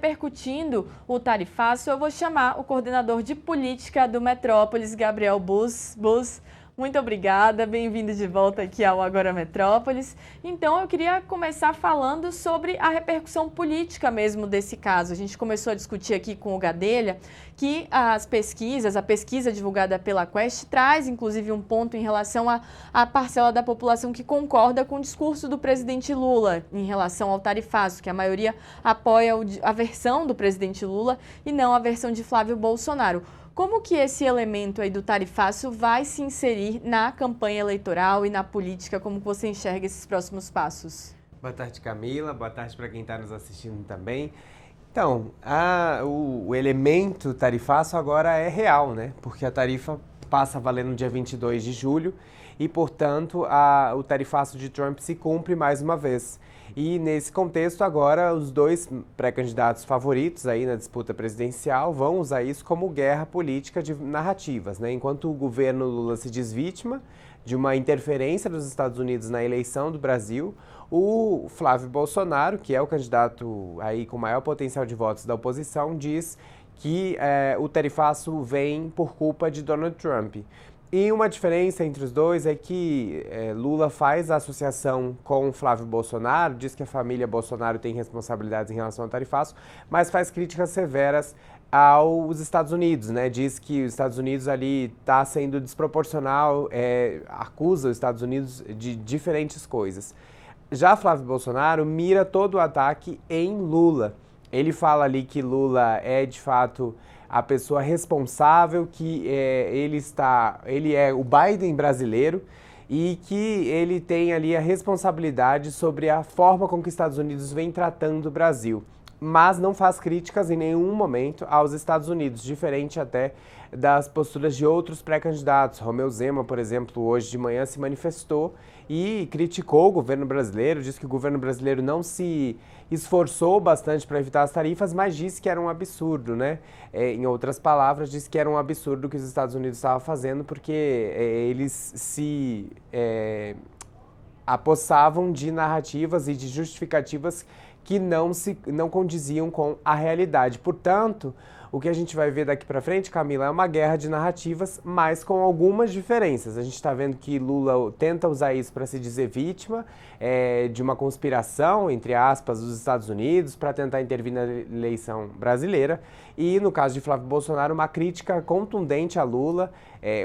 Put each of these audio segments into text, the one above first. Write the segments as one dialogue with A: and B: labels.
A: Repercutindo o tarifaço, eu vou chamar o coordenador de política do Metrópolis, Gabriel Bus. Bus, muito obrigada, bem-vindo de volta aqui ao Agora Metrópolis. Então, eu queria começar falando sobre a repercussão política mesmo desse caso. A gente começou a discutir aqui com o Gadelha que a pesquisa divulgada pela Quest traz, inclusive, um ponto em relação à parcela da população que concorda com o discurso do presidente Lula em relação ao tarifaço, que a maioria apoia a versão do presidente Lula e não a versão de Flávio Bolsonaro. Como que esse elemento aí do tarifaço vai se inserir na campanha eleitoral e na política? Como que você enxerga esses próximos passos?
B: Boa tarde, Camila. Boa tarde para quem está nos assistindo também. Então, o elemento tarifaço agora é real, né? Porque a tarifa passa a valer no dia 22 de julho e, portanto, o tarifaço de Trump se cumpre mais uma vez. E, nesse contexto, agora, os dois pré-candidatos favoritos aí na disputa presidencial vão usar isso como guerra política de narrativas, né? Enquanto o governo Lula se diz vítima de uma interferência dos Estados Unidos na eleição do Brasil, o Flávio Bolsonaro, que é o candidato aí com maior potencial de votos da oposição, diz que o tarifaço vem por culpa de Donald Trump. E uma diferença entre os dois é que Lula faz a associação com Flávio Bolsonaro, diz que a família Bolsonaro tem responsabilidades em relação ao tarifaço, mas faz críticas severas aos Estados Unidos, né? Diz que os Estados Unidos ali está sendo desproporcional, acusa os Estados Unidos de diferentes coisas. Já Flávio Bolsonaro mira todo o ataque em Lula. Ele fala ali que Lula é, de fato, a pessoa responsável, que ele é o Biden brasileiro e que ele tem ali a responsabilidade sobre a forma com que os Estados Unidos vem tratando o Brasil. Mas não faz críticas em nenhum momento aos Estados Unidos, diferente até das posturas de outros pré-candidatos. Romeu Zema, por exemplo, hoje de manhã se manifestou e criticou o governo brasileiro, disse que o governo brasileiro não se esforçou bastante para evitar as tarifas, mas disse que era um absurdo, né? Em outras palavras, disse que era um absurdo o que os Estados Unidos estavam fazendo porque eles se apossavam de narrativas e de justificativas que não condiziam com a realidade. Portanto, o que a gente vai ver daqui para frente, Camila, é uma guerra de narrativas, mas com algumas diferenças. A gente está vendo que Lula tenta usar isso para se dizer vítima de uma conspiração, entre aspas, dos Estados Unidos para tentar intervir na eleição brasileira. E, no caso de Flávio Bolsonaro, uma crítica contundente a Lula,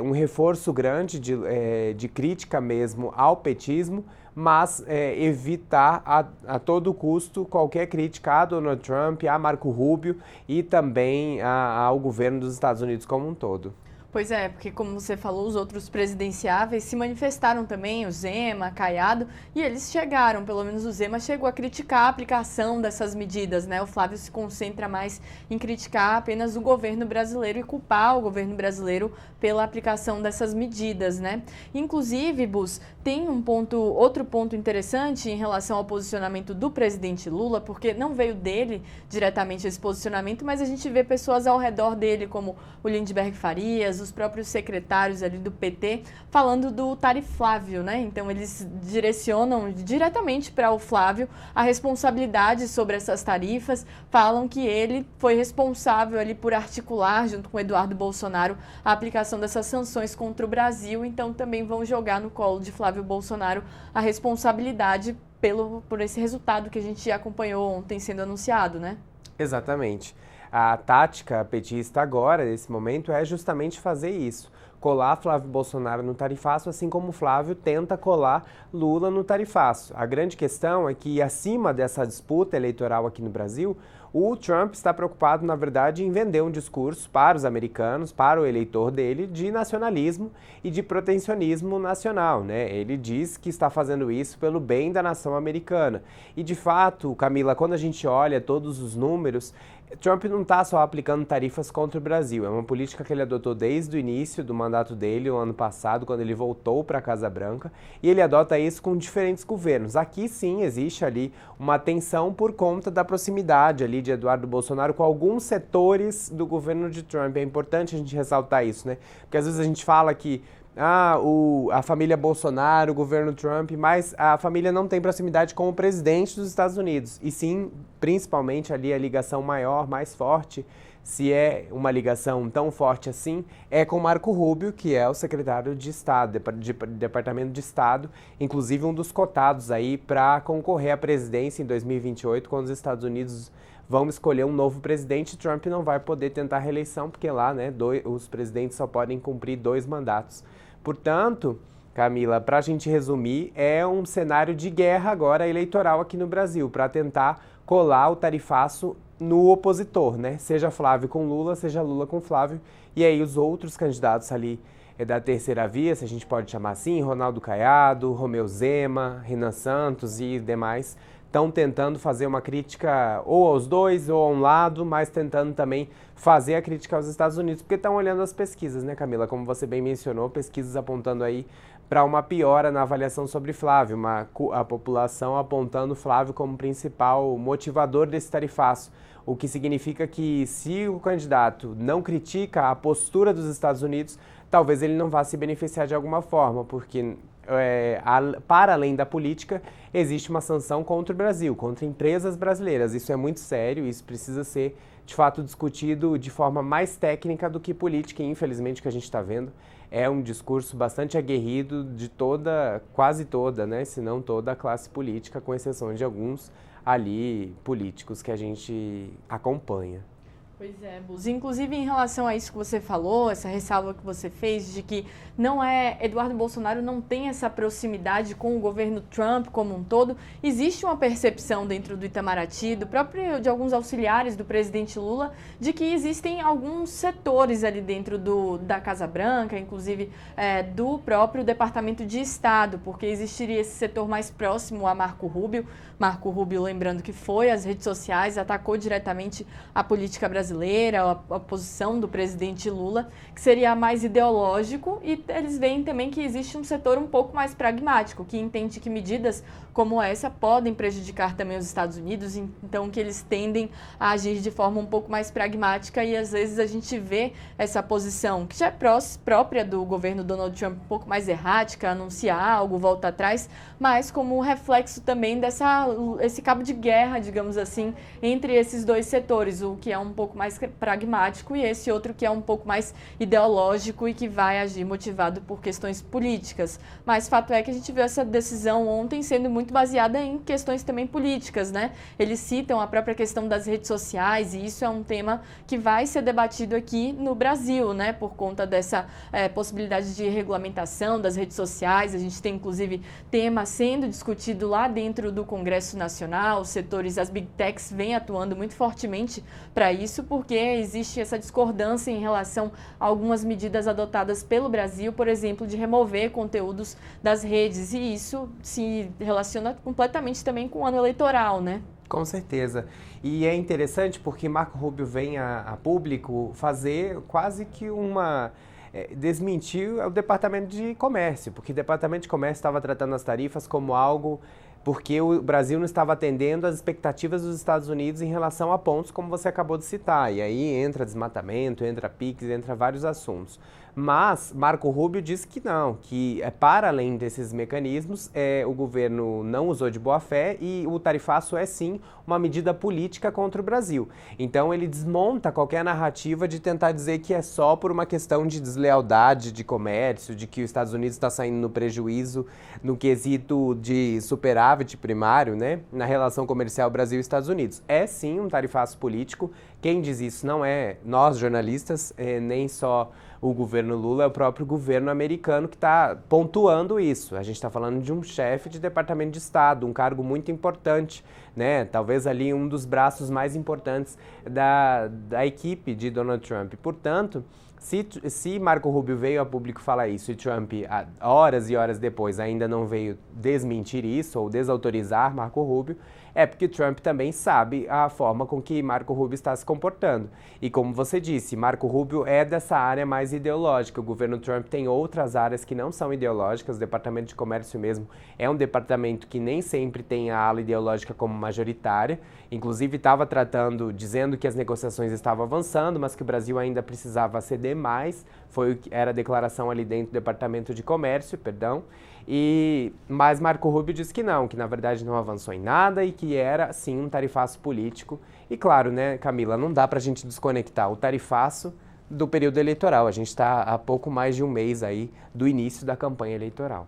B: um reforço grande de crítica mesmo ao petismo, mas evitar a todo custo qualquer crítica a Donald Trump, a Marco Rubio e também ao governo dos Estados Unidos como um todo.
A: Pois é, porque como você falou, os outros presidenciáveis se manifestaram também, o Zema, Caiado, e eles chegaram, pelo menos o Zema chegou a criticar a aplicação dessas medidas, né? O Flávio se concentra mais em criticar apenas o governo brasileiro e culpar o governo brasileiro pela aplicação dessas medidas, né? Inclusive, Bus, tem outro ponto interessante em relação ao posicionamento do presidente Lula, porque não veio dele diretamente esse posicionamento, mas a gente vê pessoas ao redor dele, como o Lindbergh Farias, os próprios secretários ali do PT, falando do tariflávio, né? Então, eles direcionam diretamente para o Flávio a responsabilidade sobre essas tarifas, falam que ele foi responsável ali por articular, junto com Eduardo Bolsonaro, a aplicação dessas sanções contra o Brasil, então também vão jogar no colo de Flávio Bolsonaro a responsabilidade por esse resultado que a gente acompanhou ontem sendo anunciado, né?
B: Exatamente. A tática petista agora, nesse momento, é justamente fazer isso. Colar Flávio Bolsonaro no tarifaço, assim como Flávio tenta colar Lula no tarifaço. A grande questão é que, acima dessa disputa eleitoral aqui no Brasil, o Trump está preocupado, na verdade, em vender um discurso para os americanos, para o eleitor dele, de nacionalismo e de protecionismo nacional, né? Ele diz que está fazendo isso pelo bem da nação americana. E, de fato, Camila, quando a gente olha todos os números, Trump não está só aplicando tarifas contra o Brasil, é uma política que ele adotou desde o início do mandato dele, o ano passado, quando ele voltou para a Casa Branca, e ele adota isso com diferentes governos. Aqui sim existe ali uma tensão por conta da proximidade ali de Eduardo Bolsonaro com alguns setores do governo de Trump. É importante a gente ressaltar isso, né? Porque às vezes a gente fala que a família Bolsonaro, o governo Trump, mas a família não tem proximidade com o presidente dos Estados Unidos. E sim, principalmente ali a ligação maior, mais forte, se é uma ligação tão forte assim, é com Marco Rubio, que é o secretário de Estado, Departamento de Estado, inclusive um dos cotados aí para concorrer à presidência em 2028, quando os Estados Unidos vão escolher um novo presidente. Trump não vai poder tentar a reeleição, porque lá, né, os presidentes só podem cumprir 2 mandatos. Portanto, Camila, para a gente resumir, é um cenário de guerra agora eleitoral aqui no Brasil, para tentar colar o tarifaço no opositor, né? Seja Flávio com Lula, seja Lula com Flávio. E aí os outros candidatos ali da terceira via, se a gente pode chamar assim, Ronaldo Caiado, Romeu Zema, Renan Santos e demais, estão tentando fazer uma crítica ou aos dois ou a um lado, mas tentando também fazer a crítica aos Estados Unidos, porque estão olhando as pesquisas, né, Camila? Como você bem mencionou, pesquisas apontando aí para uma piora na avaliação sobre Flávio, a população apontando Flávio como principal motivador desse tarifaço, o que significa que se o candidato não critica a postura dos Estados Unidos, talvez ele não vá se beneficiar de alguma forma, porque para além da política, existe uma sanção contra o Brasil, contra empresas brasileiras. Isso é muito sério, isso precisa ser, de fato, discutido de forma mais técnica do que política, e infelizmente o que a gente está vendo é um discurso bastante aguerrido de quase toda, né, se não toda a classe política, com exceção de alguns ali políticos que a gente acompanha.
A: Pois é, Bus. Inclusive, em relação a isso que você falou, essa ressalva que você fez de que Eduardo Bolsonaro não tem essa proximidade com o governo Trump como um todo, existe uma percepção dentro do Itamaraty, de alguns auxiliares do presidente Lula, de que existem alguns setores ali dentro da Casa Branca, inclusive do próprio Departamento de Estado, porque existiria esse setor mais próximo a Marco Rubio. Marco Rubio, lembrando que foi às redes sociais, atacou diretamente a política brasileira, a posição do presidente Lula, que seria mais ideológico, e eles veem também que existe um setor um pouco mais pragmático, que entende que medidas como essa podem prejudicar também os Estados Unidos, então que eles tendem a agir de forma um pouco mais pragmática, e às vezes a gente vê essa posição, que já é própria do governo Donald Trump, um pouco mais errática, anunciar algo, volta atrás, mas como um reflexo também esse cabo de guerra, digamos assim, entre esses dois setores, o que é um pouco mais pragmático e esse outro que é um pouco mais ideológico e que vai agir motivado por questões políticas. Mas fato é que a gente viu essa decisão ontem sendo muito baseada em questões também políticas, né? Eles citam a própria questão das redes sociais, e isso é um tema que vai ser debatido aqui no Brasil, né? Por conta dessa possibilidade de regulamentação das redes sociais. A gente tem, inclusive, tema sendo discutido lá dentro do Congresso Nacional. Os setores, as Big Techs, vêm atuando muito fortemente para isso, porque existe essa discordância em relação a algumas medidas adotadas pelo Brasil, por exemplo, de remover conteúdos das redes, e isso se relaciona completamente também com o ano eleitoral, né?
B: Com certeza. E é interessante porque Marco Rubio vem a público fazer quase que desmentir o Departamento de Comércio, porque o Departamento de Comércio estava tratando as tarifas como algo porque o Brasil não estava atendendo às expectativas dos Estados Unidos em relação a pontos, como você acabou de citar. E aí entra desmatamento, entra PIX, entra vários assuntos. Mas Marco Rubio disse que não, que para além desses mecanismos, o governo não usou de boa fé e o tarifaço é sim uma medida política contra o Brasil. Então ele desmonta qualquer narrativa de tentar dizer que é só por uma questão de deslealdade de comércio, de que os Estados Unidos está saindo no prejuízo no quesito de superávit primário, né, na relação comercial Brasil e Estados Unidos. É sim um tarifaço político. Quem diz isso não é nós, jornalistas, nem só o governo Lula, é o próprio governo americano que está pontuando isso. A gente está falando de um chefe de Departamento de Estado, um cargo muito importante, né? Talvez ali um dos braços mais importantes da equipe de Donald Trump. Portanto, se Marco Rubio veio a público falar isso e Trump, horas e horas depois, ainda não veio desmentir isso ou desautorizar Marco Rubio, é porque Trump também sabe a forma com que Marco Rubio está se comportando. E como você disse, Marco Rubio é dessa área mais ideológica. O governo Trump tem outras áreas que não são ideológicas. O Departamento de Comércio mesmo é um departamento que nem sempre tem a ala ideológica como majoritária. Inclusive estava dizendo que as negociações estavam avançando, mas que o Brasil ainda precisava ceder mais. Era a declaração ali dentro do Departamento de Comércio, perdão. Mas Marco Rubio disse que não, que na verdade não avançou em nada e que era, sim, um tarifaço político. E claro, né, Camila, não dá para a gente desconectar o tarifaço do período eleitoral. A gente está há pouco mais de um mês aí do início da campanha eleitoral.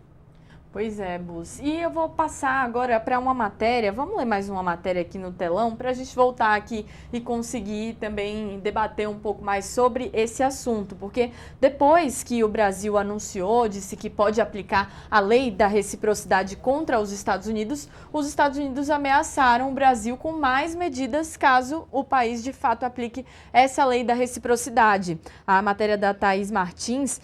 A: Pois é, Bus. E eu vou passar agora para uma matéria, vamos ler mais uma matéria aqui no telão, para a gente voltar aqui e conseguir também debater um pouco mais sobre esse assunto, porque depois que o Brasil anunciou, disse que pode aplicar a lei da reciprocidade contra os Estados Unidos ameaçaram o Brasil com mais medidas caso o país de fato aplique essa lei da reciprocidade. A matéria da Thaís Martins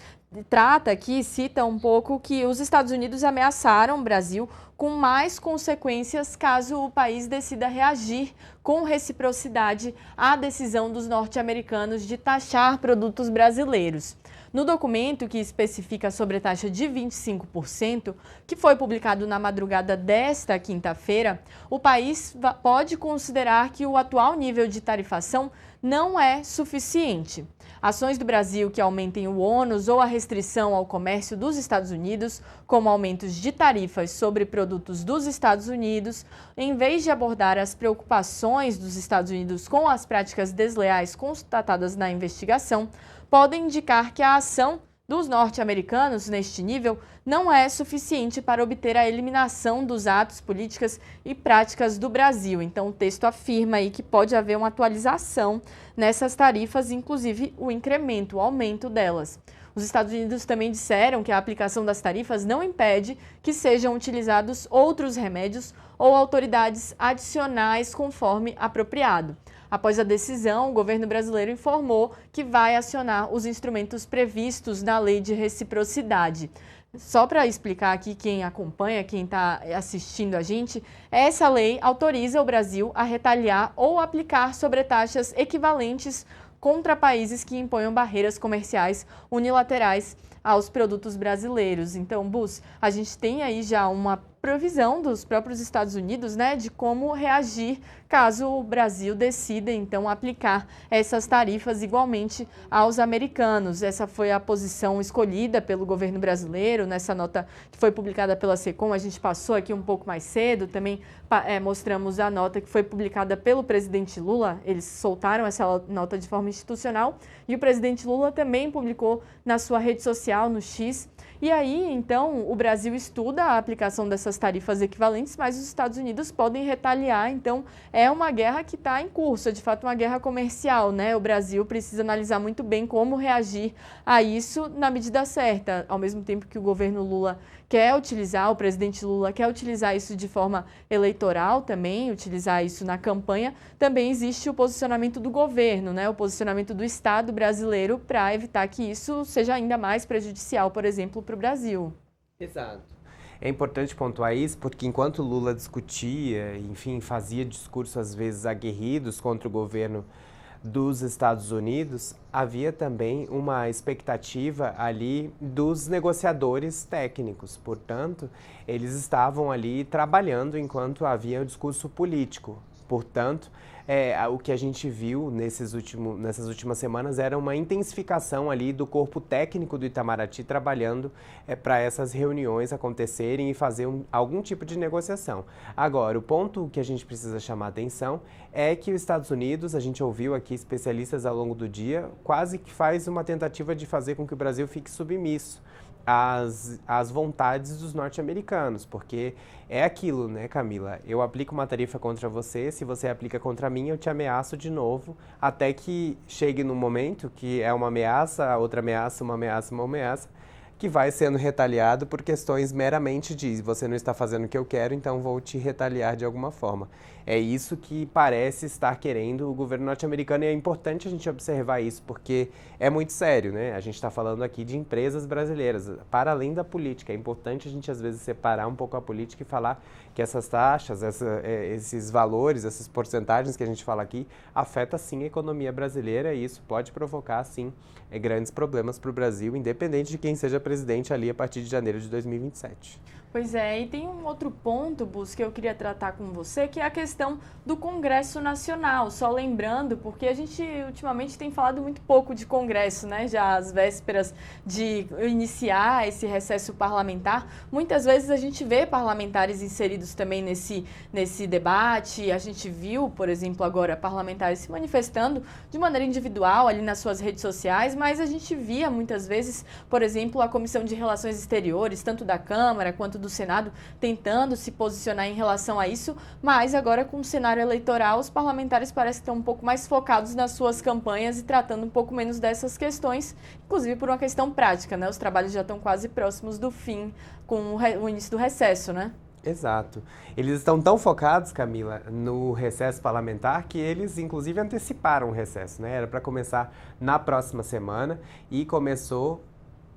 A: trata aqui, cita um pouco que os Estados Unidos ameaçaram o Brasil com mais consequências caso o país decida reagir com reciprocidade à decisão dos norte-americanos de taxar produtos brasileiros. No documento que especifica a sobretaxa de 25%, que foi publicado na madrugada desta quinta-feira, o país pode considerar que o atual nível de tarifação não é suficiente. Ações do Brasil que aumentem o ônus ou a restrição ao comércio dos Estados Unidos, como aumentos de tarifas sobre produtos dos Estados Unidos, em vez de abordar as preocupações dos Estados Unidos com as práticas desleais constatadas na investigação, podem indicar que a ação dos norte-americanos neste nível não é suficiente para obter a eliminação dos atos, políticas e práticas do Brasil. Então, o texto afirma aí que pode haver uma atualização nessas tarifas, inclusive o incremento, o aumento delas. Os Estados Unidos também disseram que a aplicação das tarifas não impede que sejam utilizados outros remédios ou autoridades adicionais conforme apropriado. Após a decisão, o governo brasileiro informou que vai acionar os instrumentos previstos na lei de reciprocidade. Só para explicar aqui quem acompanha, quem está assistindo a gente, essa lei autoriza o Brasil a retaliar ou aplicar sobretaxas equivalentes contra países que imponham barreiras comerciais unilaterais aos produtos brasileiros. Então, Bus, a gente tem aí já uma previsão dos próprios Estados Unidos, né, de como reagir caso o Brasil decida, então, aplicar essas tarifas igualmente aos americanos. Essa foi a posição escolhida pelo governo brasileiro, nessa nota que foi publicada pela SECOM. A gente passou aqui um pouco mais cedo, também mostramos a nota que foi publicada pelo presidente Lula. Eles soltaram essa nota de forma institucional e o presidente Lula também publicou na sua rede social, no X. E aí, então, o Brasil estuda a aplicação dessas tarifas equivalentes, mas os Estados Unidos podem retaliar. Então, é uma guerra que está em curso, é de fato uma guerra comercial, né? O Brasil precisa analisar muito bem como reagir a isso na medida certa. Ao mesmo tempo que o governo Lula quer utilizar, o presidente Lula quer utilizar isso de forma eleitoral também, utilizar isso na campanha, também existe o posicionamento do governo, né? O posicionamento do Estado brasileiro para evitar que isso seja ainda mais prejudicial, por exemplo, para o Brasil.
B: Exato. É importante pontuar isso porque enquanto Lula discutia, enfim, fazia discursos às vezes aguerridos contra o governo dos Estados Unidos, havia também uma expectativa ali dos negociadores técnicos. Portanto, eles estavam ali trabalhando enquanto havia um discurso político. Portanto, o que a gente viu nessas últimas semanas era uma intensificação ali do corpo técnico do Itamaraty trabalhando para essas reuniões acontecerem e fazer algum tipo de negociação. Agora, o ponto que a gente precisa chamar a atenção é que os Estados Unidos, a gente ouviu aqui especialistas ao longo do dia, quase que faz uma tentativa de fazer com que o Brasil fique submisso às vontades dos norte-americanos, porque é aquilo, né, Camila? Eu aplico uma tarifa contra você, se você aplica contra mim, eu te ameaço de novo, até que chegue num momento que é uma ameaça, outra ameaça, uma ameaça, uma ameaça, que vai sendo retaliado por questões meramente de você não está fazendo o que eu quero, então vou te retaliar de alguma forma. É isso que parece estar querendo o governo norte-americano e é importante a gente observar isso, porque é muito sério, né? A gente está falando aqui de empresas brasileiras, para além da política. É importante a gente, às vezes, separar um pouco a política e falar que essas taxas, esses valores, essas porcentagens que a gente fala aqui, afeta sim a economia brasileira e isso pode provocar sim grandes problemas para o Brasil, independente de quem seja presidente ali a partir de janeiro de 2027.
A: Pois é, e tem um outro ponto, Bus, que eu queria tratar com você, que é a questão do Congresso Nacional. Só lembrando, porque a gente ultimamente tem falado muito pouco de Congresso, né? Já às vésperas de iniciar esse recesso parlamentar, muitas vezes a gente vê parlamentares inseridos também nesse debate. A gente viu, por exemplo, agora parlamentares se manifestando de maneira individual ali nas suas redes sociais, mas a gente via muitas vezes, por exemplo, a Comissão de Relações Exteriores, tanto da Câmara quanto do Senado, tentando se posicionar em relação a isso, mas agora com o cenário eleitoral, os parlamentares parecem que estão um pouco mais focados nas suas campanhas e tratando um pouco menos dessas questões, inclusive por uma questão prática, né? Os trabalhos já estão quase próximos do fim com o início do recesso, né?
B: Exato. Eles estão tão focados, Camila, no recesso parlamentar que eles, inclusive, anteciparam o recesso, né? Era para começar na próxima semana e começou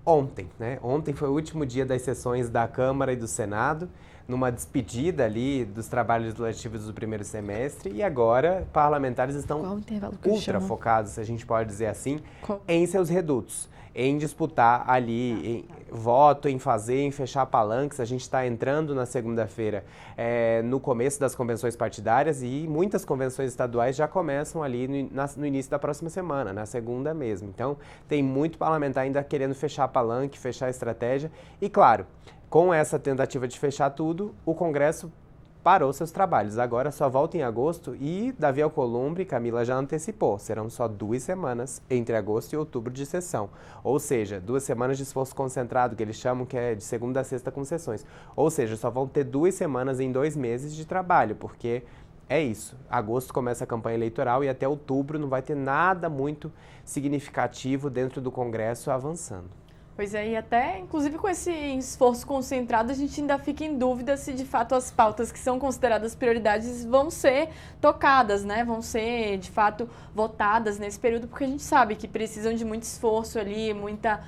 B: ontem, né? Ontem foi o último dia das sessões da Câmara e do Senado, numa despedida ali dos trabalhos legislativos do primeiro semestre e agora parlamentares estão ultra focados, se a gente pode dizer assim, em seus redutos, em disputar ali voto, em fechar palanques. A gente está entrando na segunda-feira no começo das convenções partidárias e muitas convenções estaduais já começam ali no início da próxima semana, na segunda mesmo. Então, tem muito parlamentar ainda querendo fechar palanque, fechar estratégia e, claro, com essa tentativa de fechar tudo, o Congresso parou seus trabalhos. Agora só volta em agosto e Davi Alcolumbre, Camila já antecipou, serão só 2 semanas entre agosto e outubro de sessão. Ou seja, 2 semanas de esforço concentrado, que eles chamam que é de segunda a sexta com sessões. Ou seja, só vão ter 2 semanas em 2 meses de trabalho, porque é isso. Agosto começa a campanha eleitoral e até outubro não vai ter nada muito significativo dentro do Congresso avançando.
A: Pois é, e até, inclusive com esse esforço concentrado, a gente ainda fica em dúvida se de fato as pautas que são consideradas prioridades vão ser tocadas, né? Vão ser, de fato, votadas nesse período, porque a gente sabe que precisam de muito esforço ali, muita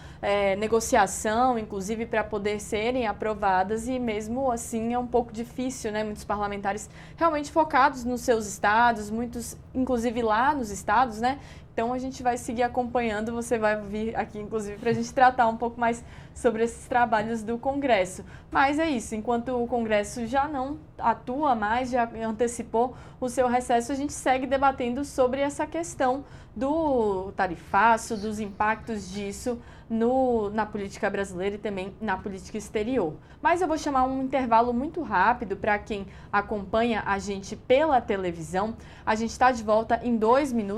A: negociação, inclusive para poder serem aprovadas e mesmo assim é um pouco difícil, né? Muitos parlamentares realmente focados nos seus estados, muitos, inclusive lá nos estados, né? Então, a gente vai seguir acompanhando, você vai vir aqui, inclusive, para a gente tratar um pouco mais sobre esses trabalhos do Congresso. Mas é isso, enquanto o Congresso já não atua mais, já antecipou o seu recesso, a gente segue debatendo sobre essa questão do tarifaço, dos impactos disso na política brasileira e também na política exterior. Mas eu vou chamar um intervalo muito rápido para quem acompanha a gente pela televisão. A gente está de volta em 2 minutos.